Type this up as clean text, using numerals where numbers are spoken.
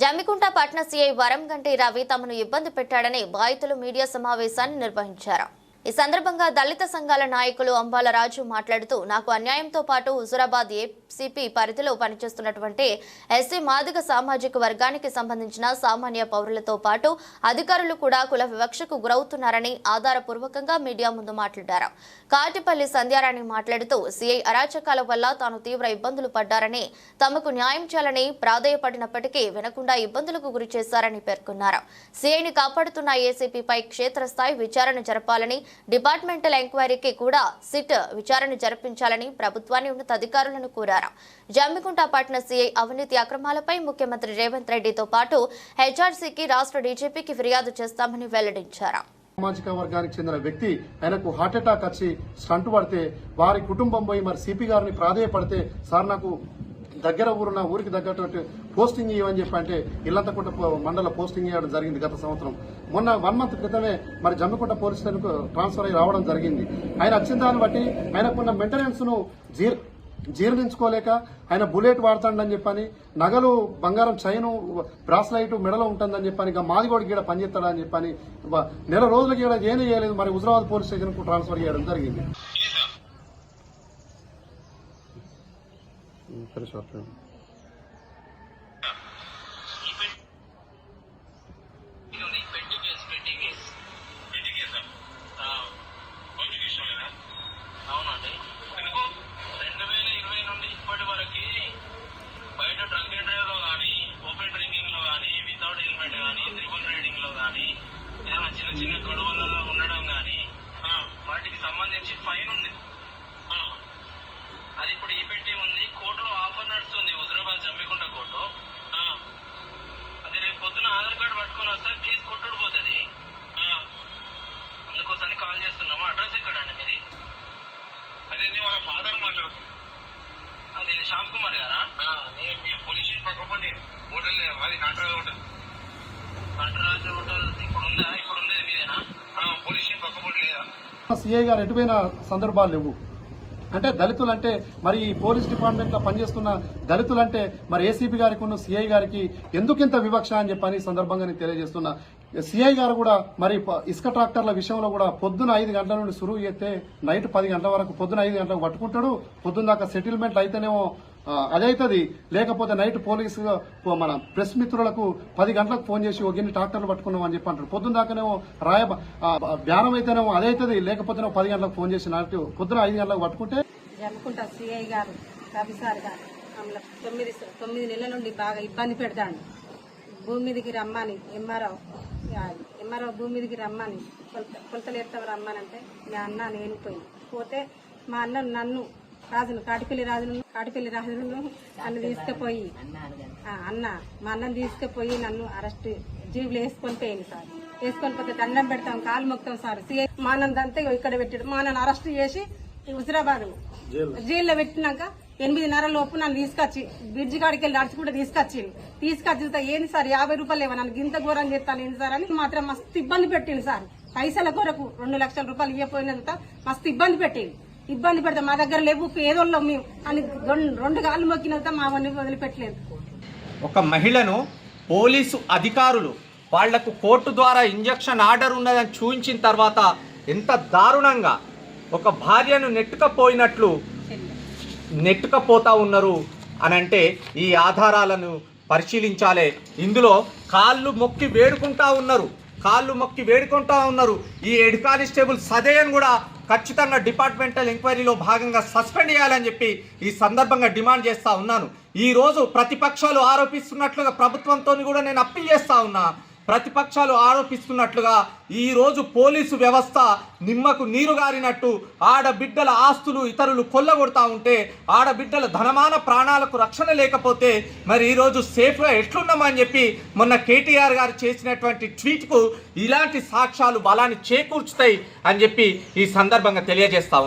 Jammikunta పట్న CI Varanganti Ravi తమను ఇబ్బంది పెట్టాడని బాధితులు మీడియా సమావేశాన్ని నిర్వహించారు. ఈ సందర్భంగా దళిత సంఘాల నాయకులు అంబాల రాజు మాట్లాడుతూ నాకు అన్యాయంతో పాటు హుజురాబాద్ ఏసీపీ పరిధిలో పనిచేస్తున్నటువంటి ఎస్సీ మాదిగ సామాజిక వర్గానికి సంబంధించిన సామాన్య పౌరులతో పాటు అధికారులు కూడా కుల వివక్షకు గురవుతున్నారని ఆధారపూర్వకంగా మీడియా ముందు మాట్లాడారు. కాటిపల్లి సంధ్యారాణి మాట్లాడుతూ సీఐ అరాచకాల వల్ల తాను తీవ్ర ఇబ్బందులు పడ్డారని, తమకు న్యాయం చేయాలని ప్రాధేయపడినప్పటికీ వినకుండా ఇబ్బందులకు గురి చేశారని పేర్కొన్నారు. సీఐని కాపాడుతున్న ఏసీపీపై క్షేత్రస్థాయి విచారణ జరపాలని, డిపార్ట్మెంటల్ ఎంక్వైరీకి కూడా సిట్ విచారణ జరిపించాలని ప్రభుత్వాన్ని ఉన్నతాధికారులను కోరారు. జమ్మికుంట పట్న సీఐ అవినీతి అక్రమాలపై ముఖ్యమంత్రి రేవంత్ రెడ్డితో పాటు హెచ్ఆర్సీకి రాష్ట్ర డీజీపీకి ఫిర్యాదు చేస్తామని వెల్లడించారు. సామాజిక వర్గానికి చెందిన వ్యక్తి ఆయనకు హార్ట్ అటాక్ వచ్చి స్టంట్ పడితే వారి కుటుంబం పోయి మరి సిపి గారిని ప్రాధేయపడితే సార్ నాకు దగ్గర ఊరున్న ఊరికి తగ్గట్టు పోస్టింగ్ ఇవ్వని చెప్పి అంటే ఇల్లంతకుంట మండల పోస్టింగ్ ఇవ్వడం జరిగింది. గత సంవత్సరం మొన్న 1 మంత్ క్రితమే మరి జమ్మికుంట పోలీస్ స్టేషన్కు ట్రాన్స్ఫర్ అయ్యి రావడం జరిగింది. ఆయన వచ్చిన దాన్ని బట్టి ఆయనకున్న మెయింటెనెన్స్ ను జీర్ణించుకోలేక ఆయన బుల్లెట్ వాడతాడని చెప్పని, నగలు బంగారం చైను బ్రాస్లైట్ మెడలో ఉంటుందని చెప్పని, ఇక మాదిగోడి గీడ పనిచేస్తాడని చెప్పని నెల రోజుల గీడ ఏమీ చేయలేదు. మరి హుజురాబాద్ పోలీస్ స్టేషన్ కు ట్రాన్స్ఫర్ చేయడం జరిగింది. అవునండి, 2020 నుండి ఇప్పటి వరకు బయట డ్రంక్ అండ్ డ్రైవ్ లో కానీ, ఓపెన్ డ్రింకింగ్ లో కానీ, వితౌట్ హెల్మెట్ కానీ, ట్రిపుల్ రైడింగ్ లో కానీ, ఏదైనా చిన్న చిన్న గొడవలలో ఉండడం కానీ వాటికి సంబంధించి ఫైన్ ఉంది. అది ఇప్పుడు ఈ పెట్టి ఉంది. కోర్టులో ఆఫర్ నడుస్తుంది, హుజురాబాద్ జమ్మికుంట కోర్టు. అది రేపు పొద్దున ఆధార్ కార్డు పట్టుకొని వస్తే కేసు కొట్టుడిపోతుంది. అందుకోసమని కాల్ చేస్తున్నాము. అడ్రస్ ఎక్కడండి మీది? అదే వాళ్ళ ఫాదర్ మాట్లాడుతున్నాను. అది శ్యామ్ కుమార్ గారా? పోలీస్ పక్కపండి హోటల్, అది నటరాజు హోటల్. నటరాజు హోటల్ ఇప్పుడు ఉందా? ఇప్పుడు ఉండేది మీదేనా? పోలీస్ పక్కపండి లేదా? సిఐ గారు ఎటుపోయిన సందర్భాలు లేవు. అంటే దళితులంటే మరి పోలీస్ డిపార్ట్మెంట్ లో పనిచేస్తున్న దళితులంటే మరి ఏసీపీ గారికి ఉన్న సిఐ గారికి ఎందుకింత వివక్ష అని చెప్పని సందర్భంగా నేను తెలియజేస్తున్నా. సిఐ గారు కూడా మరి ఇసుక ట్రాక్టర్ల విషయంలో కూడా పొద్దున 5 గంటల నుండి సురువు చేస్తే నైట్ 10 గంటల వరకు, పొద్దున 5 గంటలకు పట్టుకుంటాడు. పొద్దున్న దాకా సెటిల్మెంట్ అయితేనేమో అదైతుంది, లేకపోతే నైట్ పోలీసు మన ప్రెస్ మిత్రులకు 10 గంటలకు ఫోన్ చేసి ఒక గిన్ని ట్రాక్టర్లు పట్టుకున్నాం అని చెప్పి అంటారు. పొద్దున్న దాకానేమో బ్యానం అయితేనేమో అదైతుంది, లేకపోతేనేమో 10 గంటలకు ఫోన్ చేసి నైట్ పొద్దున 5 గంటలకు పట్టుకుంటే. జమ్మికుంట సిఐ గారు కవిసార్ గారు 9 నెలల నుండి బాగా ఇబ్బంది పెడతాడు. భూమి మీదకి రమ్మని ఎంఆర్ఓ భూమి మీదకి రమ్మని కొలతలు ఎత్తవ రమ్మనంటే మా అన్న నేను పోతే మా అన్న నన్ను కాటిపల్లి రాజును నన్ను తీసుకుపోయి మా అన్నను తీసుకుపోయి నన్ను అరెస్ట్ జీబులు వేసుకొని పోయింది సార్. వేసుకొని పోతే దండం పెడతాం, కాలు మొక్తాం సార్. సిఐ మా అన్నందంతా ఇక్కడ పెట్టాడు. మా అన్నను అరెస్ట్ చేసి హుజురాబాద్ జైల్లో పెట్టినాక 8:30 లోపు నన్ను తీసుకొచ్చి బ్రిడ్జి కాడికి వెళ్ళి నడిచి కూడా తీసుకొచ్చి ఏంది సార్ 50 రూపాయలు లేవా, నన్ను గింత ఘోరం చేస్తాను ఏంటి సార్ అని మాత్రం మస్తు ఇబ్బంది పెట్టింది సార్. పైసల కొరకు 2 లక్షల రూపాయలు ఇవ్వపోయినంత మస్తు ఇబ్బంది పెట్టింది. ఇబ్బంది పెడతా మా దగ్గర లేవు పేదోళ్ళం మేము అని 2 కాళ్ళు మొక్కినంత మా వన్నీ వదిలిపెట్టలేదు. ఒక మహిళను పోలీసు అధికారులు వాళ్లకు కోర్టు ద్వారా ఇంజక్షన్ ఆర్డర్ ఉన్నదని చూపించిన తర్వాత ఎంత దారుణంగా ఒక భార్యను నెట్టుకపోతా ఉన్నారు అని అంటే ఈ ఆధారాలను పరిశీలించాలి. ఇందులో కాళ్ళు మొక్కి వేడుకుంటా ఉన్నారు. ఈ హెడ్ కానిస్టేబుల్ సదేయన్ కూడా ఖచ్చితంగా డిపార్ట్మెంటల్ ఎంక్వైరీలో భాగంగా సస్పెండ్ చేయాలని చెప్పి ఈ సందర్భంగా డిమాండ్ చేస్తా ఉన్నాను. ఈ రోజు ప్రతిపక్షాలు ఆరోపిస్తున్నట్లుగా ప్రభుత్వంతో కూడా నేను అప్పీల్ చేస్తా ఉన్నా. ప్రతిపక్షాలు ఆరోపిస్తున్నట్లుగా ఈరోజు పోలీసు వ్యవస్థ నిమ్మకు నీరు గారినట్టు ఆడబిడ్డల ఆస్తులు ఇతరులు కొల్లగొడతా ఉంటే, ఆడబిడ్డల ధనమాన ప్రాణాలకు రక్షణ లేకపోతే మరి ఈరోజు సేఫ్గా ఎట్లున్నామని చెప్పి మొన్న కేటీఆర్ గారు చేసినటువంటి ట్వీట్కు ఇలాంటి సాక్ష్యాలు బలాన్ని చేకూర్చుతాయి అని చెప్పి ఈ సందర్భంగా తెలియజేస్తా